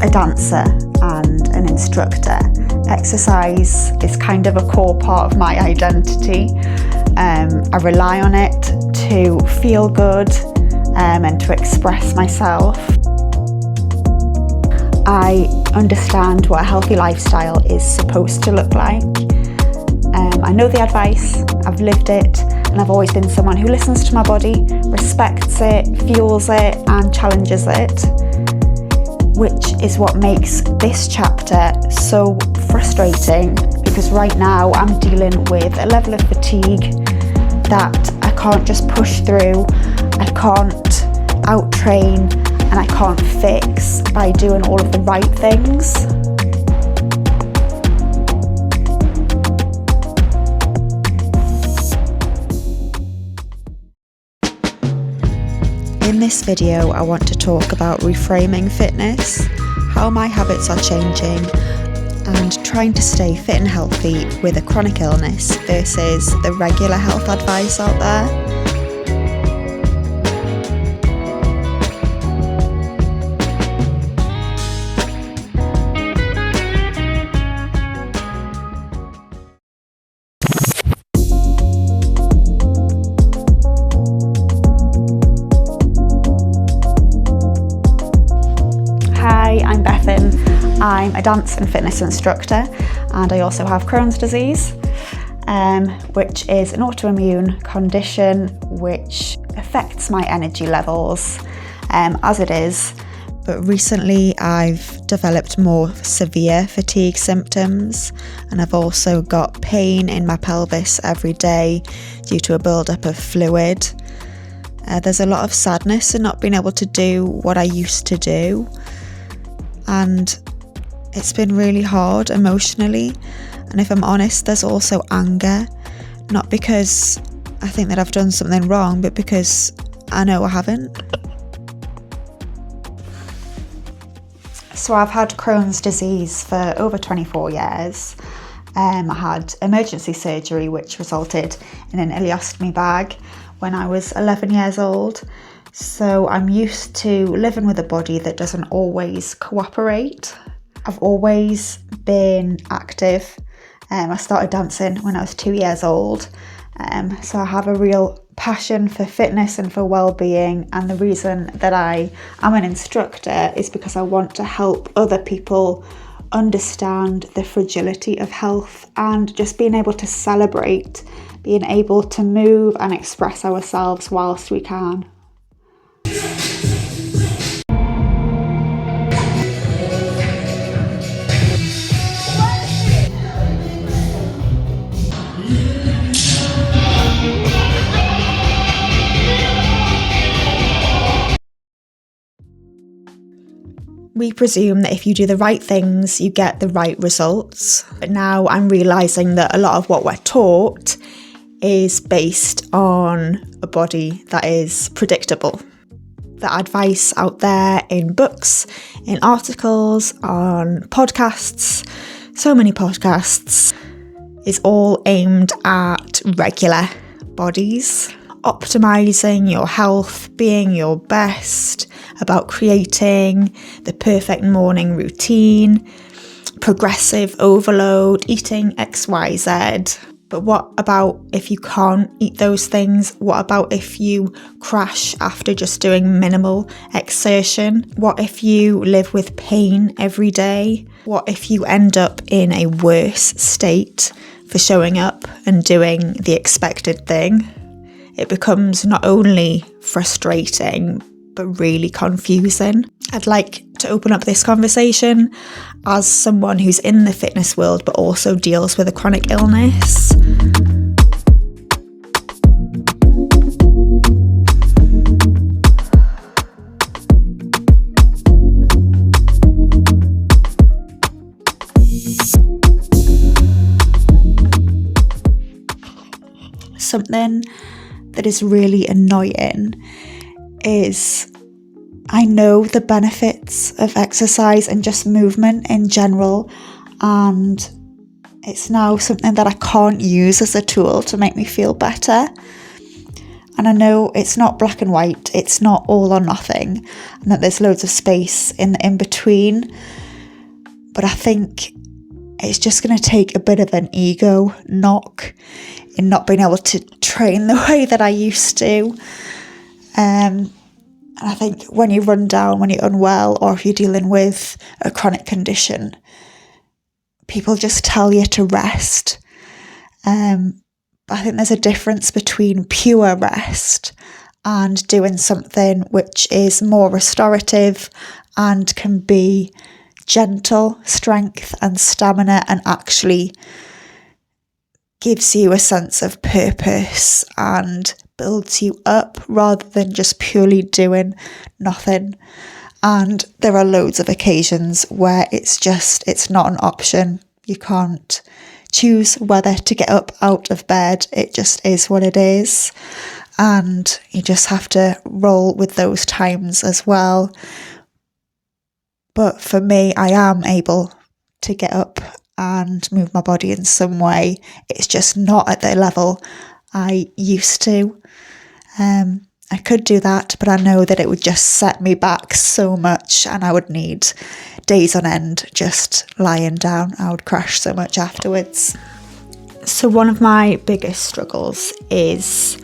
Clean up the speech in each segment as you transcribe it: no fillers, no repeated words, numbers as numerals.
a dancer and an instructor, exercise is kind of a core part of my identity. I rely on it to feel good and to express myself. I understand what a healthy lifestyle is supposed to look like. I know the advice, I've lived it, and I've always been someone who listens to my body, respects it, fuels it, and challenges it, which is what makes this chapter so frustrating, because right now I'm dealing with a level of fatigue that I can't just push through, I can't out-train, and I can't fix by doing all of the right things. In this video, I want to talk about reframing fitness, how my habits are changing, and trying to stay fit and healthy with a chronic illness versus the regular health advice out there. Hi, I'm Bethan. I'm a dance and fitness instructor, and I also have Crohn's disease, which is an autoimmune condition which affects my energy levels as it is. But recently I've developed more severe fatigue symptoms, and I've also got pain in my pelvis every day due to a build-up of fluid. There's a lot of sadness in not being able to do what I used to do. And it's been really hard emotionally, and if I'm honest, there's also anger, not because I think that I've done something wrong, but because I know I haven't. So I've had Crohn's disease for over 24 years. I had emergency surgery which resulted in an ileostomy bag when I was 11 years old. So I'm used to living with a body that doesn't always cooperate. I've always been active. I started dancing when I was 2 years old. So I have a real passion for fitness and for well-being. And the reason that I am an instructor is because I want to help other people understand the fragility of health and just being able to celebrate, being able to move and express ourselves whilst we can. We presume that if you do the right things, you get the right results. But now I'm realising that a lot of what we're taught is based on a body that is predictable. The advice out there in books, in articles, on podcasts, so many podcasts, is all aimed at regular bodies. Optimising your health, being your best, about creating the perfect morning routine, progressive overload, eating XYZ. But what about if you can't eat those things? What about if you crash after just doing minimal exertion? What if you live with pain every day? What if you end up in a worse state for showing up and doing the expected thing? It becomes not only frustrating, but really confusing. I'd like to open up this conversation as someone who's in the fitness world, but also deals with a chronic illness. Something that is really annoying is I know the benefits of exercise and just movement in general, and it's now something that I can't use as a tool to make me feel better. And I know it's not black and white, it's not all or nothing, and that there's loads of space in the in-between. But I think it's just going to take a bit of an ego knock in not being able to train the way that I used to. And I think when you run down, when you're unwell, or if you're dealing with a chronic condition, people just tell you to rest. I think there's a difference between pure rest and doing something which is more restorative and can be gentle, strength and stamina, and actually gives you a sense of purpose and builds you up rather than just purely doing nothing. And there are loads of occasions where it's not an option. You can't choose whether to get up out of bed. It just is what it is. And you just have to roll with those times as well. But for me, I am able to get up and move my body in some way. It's just not at the level I used to. I could do that, but I know that it would just set me back so much and I would need days on end just lying down. I would crash so much afterwards. So one of my biggest struggles is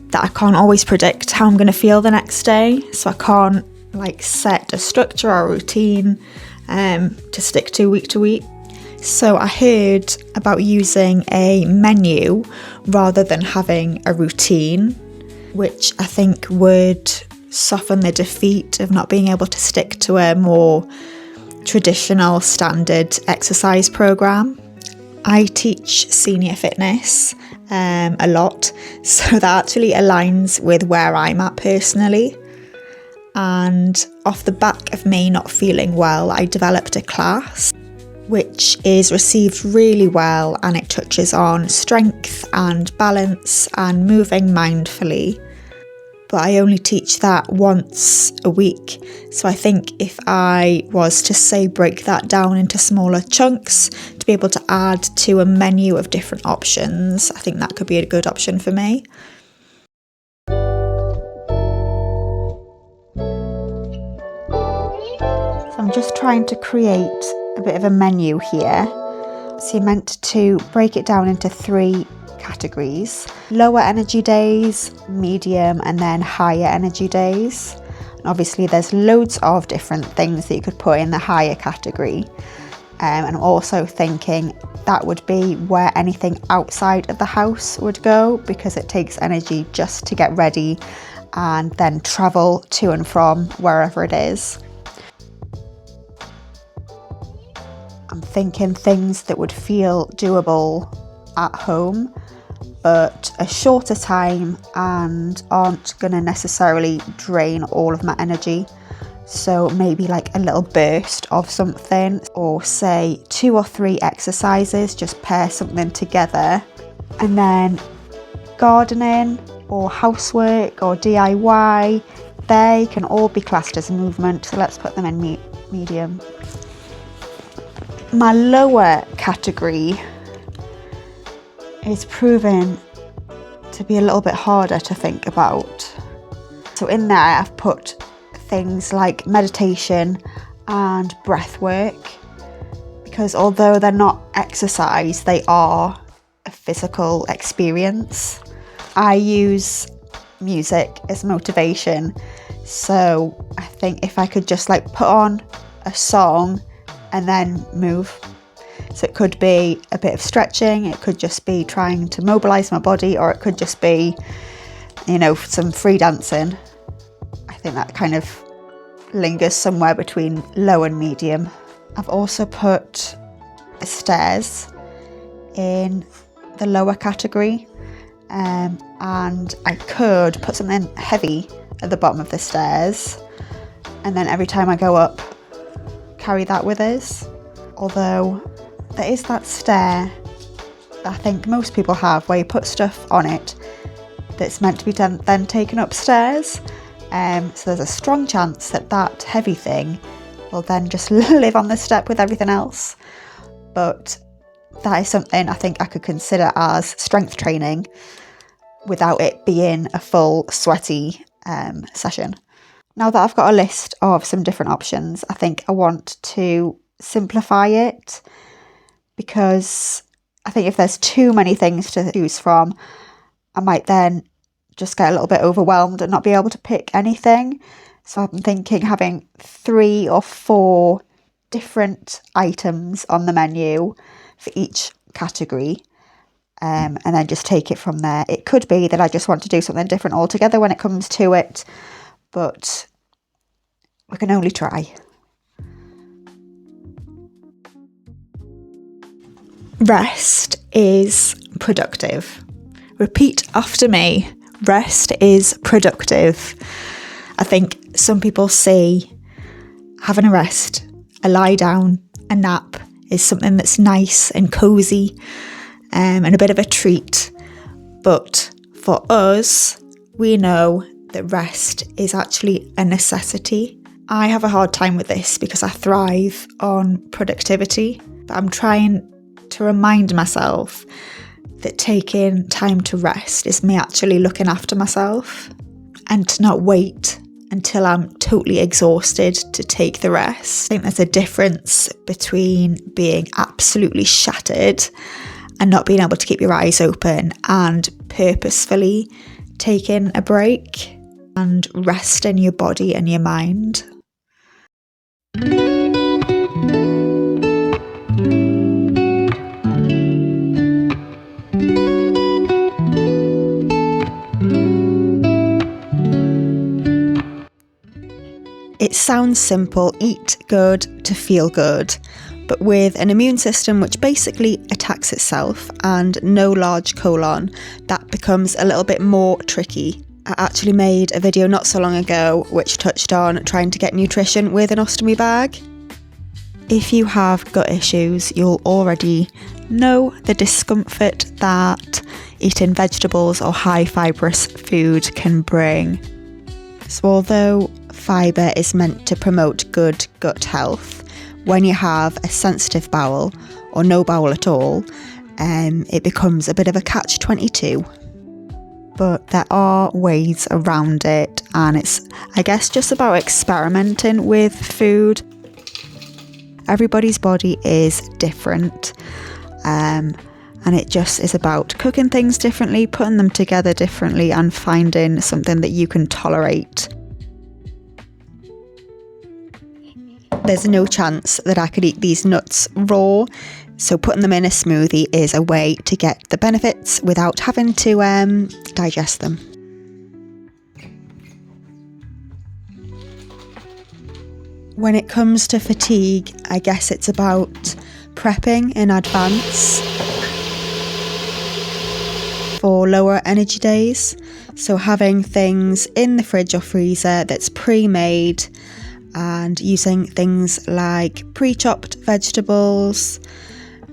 that I can't always predict how I'm going to feel the next day. So I can't set a structure or a routine to stick to week. So I heard about using a menu rather than having a routine, which I think would soften the defeat of not being able to stick to a more traditional standard exercise program. I teach senior fitness a lot, so that actually aligns with where I'm at personally. And off the back of me not feeling well, I developed a class which is received really well, and it touches on strength and balance and moving mindfully. But I only teach that once a week. So I think if I was to say break that down into smaller chunks to be able to add to a menu of different options, I think that could be a good option for me. So I'm just trying to create a bit of a menu here. So you're meant to break it down into 3 categories: lower energy days, medium, and then higher energy days. And obviously there's loads of different things that you could put in the higher category. And I'm also thinking that would be where anything outside of the house would go, because it takes energy just to get ready and then travel to and from wherever it is. I'm thinking things that would feel doable at home, but a shorter time and aren't going to necessarily drain all of my energy. So maybe a little burst of something, or say 2 or 3 exercises, just pair something together. And then gardening or housework or DIY, they can all be classed as movement. So let's put them in medium. My lower category is proven to be a little bit harder to think about. So in there I've put things like meditation and breath work, because although they're not exercise, they are a physical experience. I use music as motivation, so I think if I could just put on a song and then move. So it could be a bit of stretching, it could just be trying to mobilise my body, or it could just be, some free dancing. I think that kind of lingers somewhere between low and medium. I've also put stairs in the lower category, and I could put something heavy at the bottom of the stairs, and then every time I go up, carry that with us. Although there is that stair that I think most people have, where you put stuff on it that's meant to be then taken upstairs. So there's a strong chance that heavy thing will then just live on the step with everything else. But that is something I think I could consider as strength training, without it being a full sweaty session. Now that I've got a list of some different options, I think I want to simplify it, because I think if there's too many things to choose from, I might then just get a little bit overwhelmed and not be able to pick anything. So I'm thinking having 3 or 4 different items on the menu for each category, and then just take it from there. It could be that I just want to do something different altogether when it comes to it, but we can only try. Rest is productive. Repeat after me. Rest is productive. I think some people see having a rest, a lie down, a nap is something that's nice and cozy, and a bit of a treat. But for us, we know that rest is actually a necessity. I have a hard time with this because I thrive on productivity, but I'm trying to remind myself that taking time to rest is me actually looking after myself, and to not wait until I'm totally exhausted to take the rest. I think there's a difference between being absolutely shattered and not being able to keep your eyes open, and purposefully taking a break and resting your body and your mind. It sounds simple, eat good to feel good, but with an immune system which basically attacks itself and no large colon, that becomes a little bit more tricky. I actually made a video not so long ago which touched on trying to get nutrition with an ostomy bag. If you have gut issues, you'll already know the discomfort that eating vegetables or high fibrous food can bring. So although fibre is meant to promote good gut health, when you have a sensitive bowel or no bowel at all, it becomes a bit of a catch-22. But there are ways around it, and it's, I guess, just about experimenting with food. Everybody's body is different, and it just is about cooking things differently, putting them together differently, and finding something that you can tolerate. There's no chance that I could eat these nuts raw, so putting them in a smoothie is a way to get the benefits without having to digest them. When it comes to fatigue, I guess it's about prepping in advance for lower energy days. So having things in the fridge or freezer that's pre-made, and using things like pre-chopped vegetables.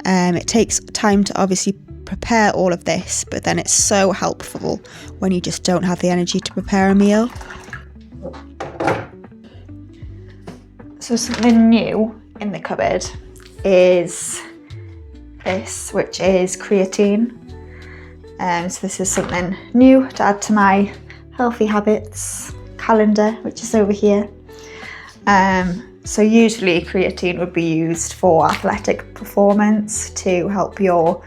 It takes time to obviously prepare all of this, but then it's so helpful when you just don't have the energy to prepare a meal. So something new in the cupboard is this, which is creatine. So this is something new to add to my healthy habits calendar, which is over here. So usually creatine would be used for athletic performance, to help your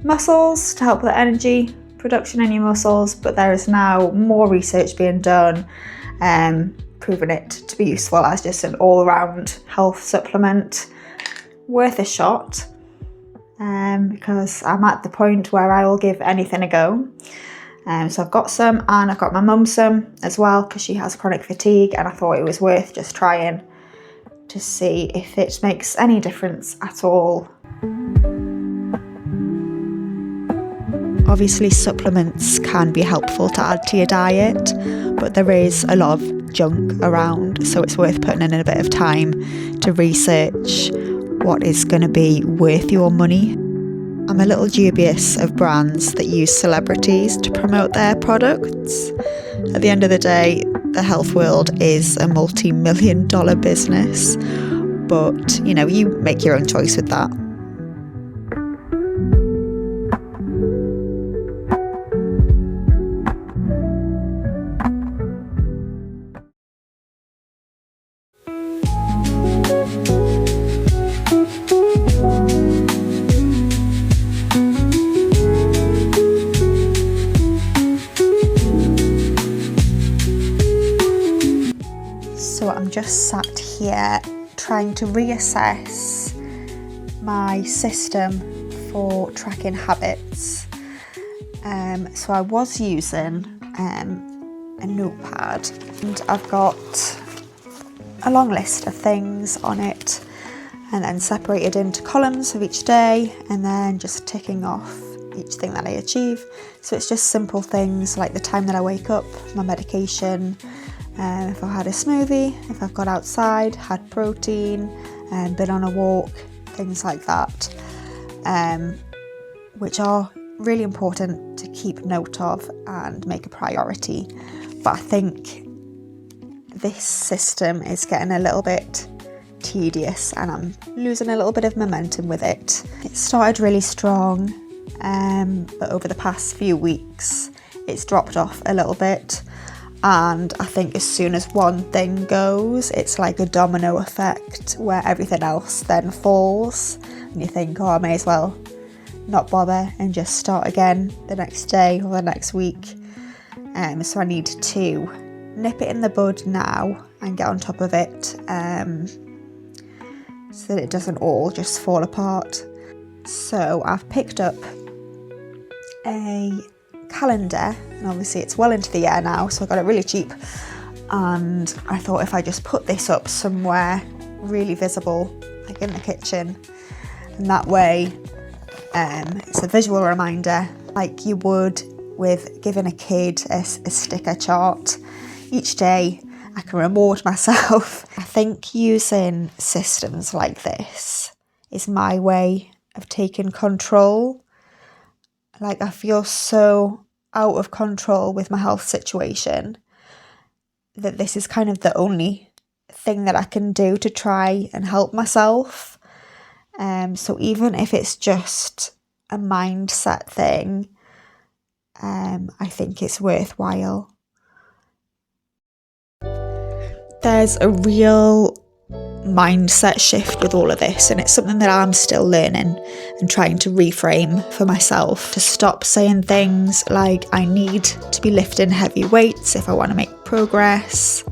muscles, to help the energy production in your muscles, but there is now more research being done, proving it to be useful as just an all-around health supplement. Worth a shot, because I'm at the point where I will give anything a go. So I've got some, and I've got my mum some as well, because she has chronic fatigue, and I thought it was worth just trying to see if it makes any difference at all. Obviously supplements can be helpful to add to your diet, but there is a lot of junk around, so it's worth putting in a bit of time to research what is going to be worth your money. I'm a little dubious of brands that use celebrities to promote their products. At the end of the day, the health world is a multi-million-dollar business, but you make your own choice with that. So I'm just sat here trying to reassess my system for tracking habits. So I was using a notepad, and I've got a long list of things on it, and then separated into columns of each day, and then just ticking off each thing that I achieve. So it's just simple things like the time that I wake up, my medication, if I had a smoothie, if I've got outside, had protein, been on a walk, things like that, which are really important to keep note of and make a priority. But I think this system is getting a little bit tedious and I'm losing a little bit of momentum with it. It started really strong, but over the past few weeks it's dropped off a little bit, and I think as soon as one thing goes, it's like a domino effect where everything else then falls, and you think, oh, I may as well not bother and just start again the next day or the next week. So I need to nip it in the bud now and get on top of it, so that it doesn't all just fall apart. So I've picked up a calendar, and obviously it's well into the year now, so I got it really cheap, and I thought if I just put this up somewhere really visible, like in the kitchen, and that way it's a visual reminder, like you would with giving a kid a sticker chart. Each day I can reward myself. I think using systems like this is my way of taking control. Like, I feel so out of control with my health situation that this is kind of the only thing that I can do to try and help myself. So even if it's just a mindset thing, I think it's worthwhile. There's a real mindset shift with all of this, and it's something that I'm still learning and trying to reframe for myself, to stop saying things like I need to be lifting heavy weights if I want to make progress,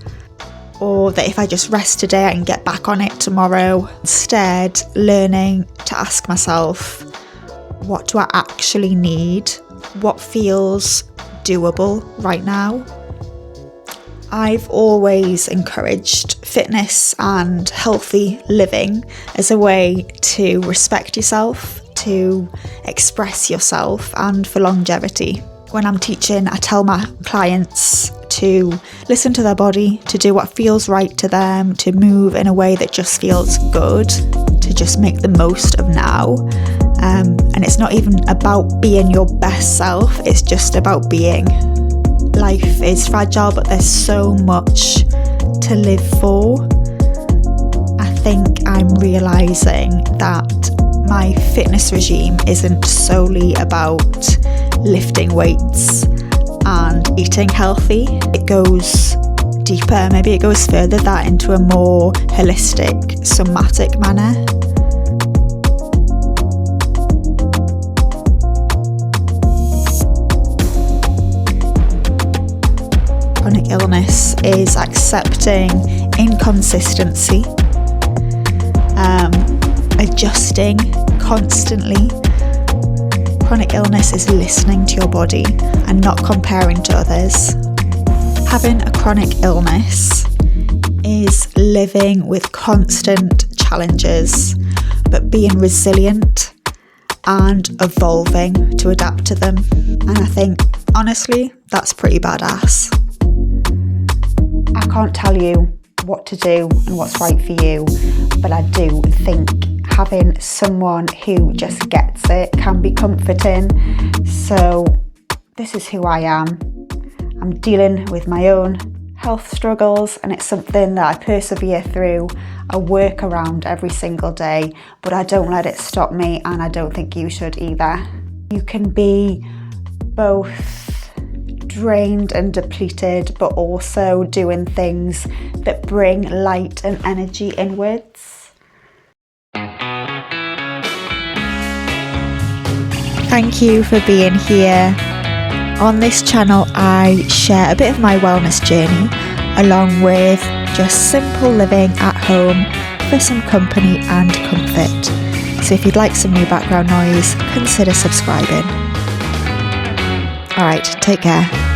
or that if I just rest today I can get back on it tomorrow. Instead, learning to ask myself, what do I actually need? What feels doable right now? I've always encouraged fitness and healthy living as a way to respect yourself, to express yourself, and for longevity. When I'm teaching, I tell my clients to listen to their body, to do what feels right to them, to move in a way that just feels good, to just make the most of now. And it's not even about being your best self, it's just about being. Life is fragile, but there's so much to live for. I think I'm realising that my fitness regime isn't solely about lifting weights and eating healthy. It goes deeper, maybe it goes further, that into a more holistic, somatic manner. Chronic illness is accepting inconsistency, adjusting constantly. Chronic illness is listening to your body and not comparing to others. Having a chronic illness is living with constant challenges, but being resilient and evolving to adapt to them. And I think, honestly, that's pretty badass. I can't tell you what to do and what's right for you, but I do think having someone who just gets it can be comforting. So this is who I am. I'm dealing with my own health struggles, and it's something that I persevere through. I work around every single day, but I don't let it stop me, and I don't think you should either. You can be both drained and depleted, but also doing things that bring light and energy inwards. Thank you for being here. On this channel, I share a bit of my wellness journey along with just simple living at home for some company and comfort. So if you'd like some new background noise, consider subscribing. Alright, take care.